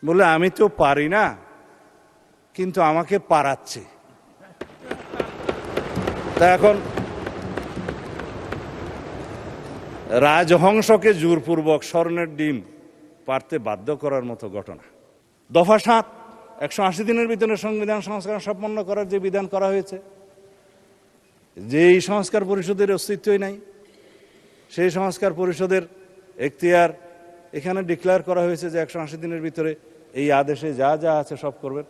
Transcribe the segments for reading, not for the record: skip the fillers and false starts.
বলে আমি তো পারি না, কিন্তু আমাকে পারাচ্ছে। তা এখন রাজহংসকে জোরপূর্বক স্বর্ণের ডিম পারতে বাধ্য করার মতো ঘটনা। দফা ৭, ১৮০ দিনের ভিতরে সংবিধান সংস্কার সম্পন্ন করার যে বিধান করা হয়েছে, যেই সংস্কার পরিষদের অস্তিত্বই নাই, সেই সংস্কার পরিষদের এখতিয়ার এখানে ডিক্লেয়ার করা হয়েছে যে ১৮০ দিনের ভিতরে এই আদেশে যা যা আছে সব করবেন।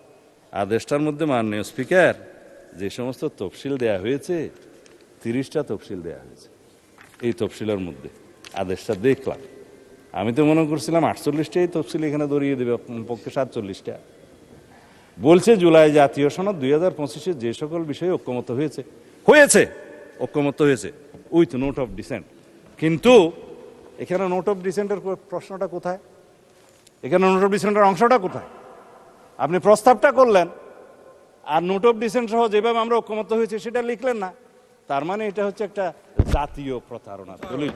আদেশটার মধ্যে মাননীয় স্পিকার যে সমস্ত তফসিল দেয়া হয়েছে, ৩০টা তফসিল দেয়া হয়েছে। এই তফসিলের মধ্যে আদেশটা দেখলাম, আমি তো মনে করছিলাম 48টাই তফসিল এখানে ধরিয়ে দেবে, পক্ষে 47টা। বলছে জুলাই জাতীয় সনদ 2025-এ যে সকল বিষয়ে ঐক্যমত হয়েছে ঐক্যমত হয়েছে উইথ নোট অফ ডিসেন্ট। কিন্তু এখানে নোট অফ ডিসেন্টের প্রশ্নটা কোথায়? এখানে নোট অফ ডিসেন্টের অংশটা কোথায়? আপনি প্রস্তাবটা করলেন আর নোট অফ ডিসেন্ট সহ যেভাবে আমরা ঐক্যমত হয়েছে সেটা লিখলেন না। তার মানে এটা হচ্ছে একটা জাতীয় প্রতারণা দলিল।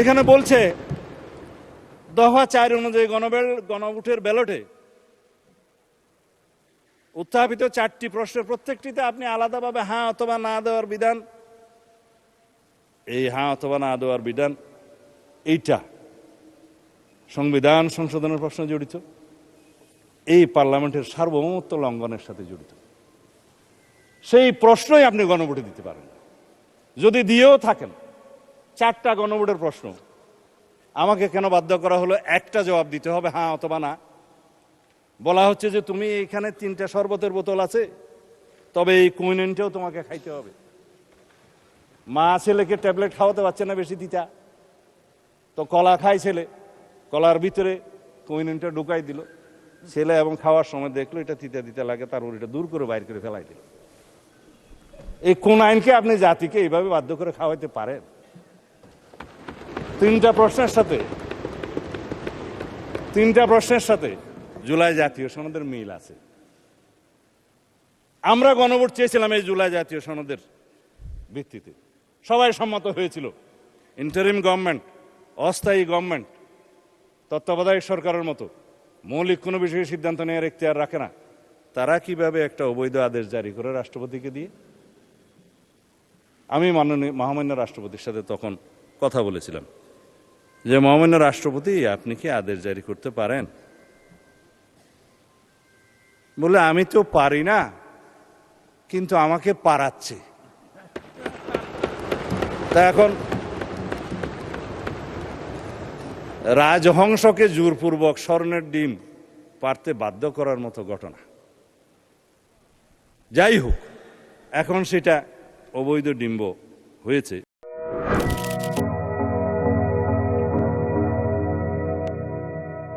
এখানে বলছে দফা ৪ অনুযায়ী গণভোটের ব্যালটে উত্থাপিত 4টি প্রশ্নের প্রত্যেকটিতে আপনি আলাদাভাবে হ্যাঁ অথবা না দেওয়ার বিধান, এই হ্যাঁ অথবা না দেওয়ার বিধান এইটা সংবিধান সংশোধনের প্রশ্ন জড়িত, এই পার্লামেন্টের সার্বভৌমত্ব লঙ্ঘনের সাথে জড়িত। সেই প্রশ্নই আপনি গণভোটে দিতে পারেন। যদি দিয়েও থাকেন 4টা গণভোটের প্রশ্ন, আমাকে কেন বাধ্য করা হলো একটা জবাব দিতে হবে হ্যাঁ অথবা না? বলা হচ্ছে যে তুমি এখানে 3টা শরবতের বোতল আছে, তবে এই কুইনেনটাও তোমাকে খাইতে হবে। মা ছেলেকে ট্যাবলেট খাওয়াতে পারছে না বেশি দিতা, তো কলা খায় ছেলে, কলার ভিতরে কুইনেনটা ঢুকাই দিল ছেলে, এবং খাওয়ার সময় দেখলো এটা তিতা দিতে লাগে, তার ওটা দূর করে বাইর করে ফেলাই দিল। এই কোন আইনকে আপনি জাতিকে এইভাবে বাধ্য করে খাওয়াইতে পারেন? 3টা প্রশ্নের সাথে জুলাই জাতীয় সনদের মিল আছে। আমরা গণভোট চেয়েছিলাম এই জুলাই জাতীয় সনদের ভিত্তিতে, সবাই সম্মত হয়েছিল। ইন্টারিম গভর্নমেন্ট, অস্থায়ী গভর্নমেন্ট, তত্ত্বাবধায়ক সরকারের মতো মৌলিক কোনো বিষয়ে সিদ্ধান্ত নেওয়ার এখতিয়ার রাখে না। তারা কিভাবে একটা অবৈধ আদেশ জারি করে রাষ্ট্রপতিকে দিয়ে? আমি মহামান্য রাষ্ট্রপতির সাথে তখন কথা বলেছিলাম যে মহামান্য রাষ্ট্রপতি, আপনি কি আদেশ জারি করতে পারেন? বলে আমি তো পারি না, কিন্তু আমাকে পারাচ্ছে। তা এখন রাজহংসকে জোরপূর্বক স্বর্ণের ডিম পারতে বাধ্য করার মতো ঘটনা। যাই হোক, এখন সেটা অবৈধ ডিম্ব হয়েছে।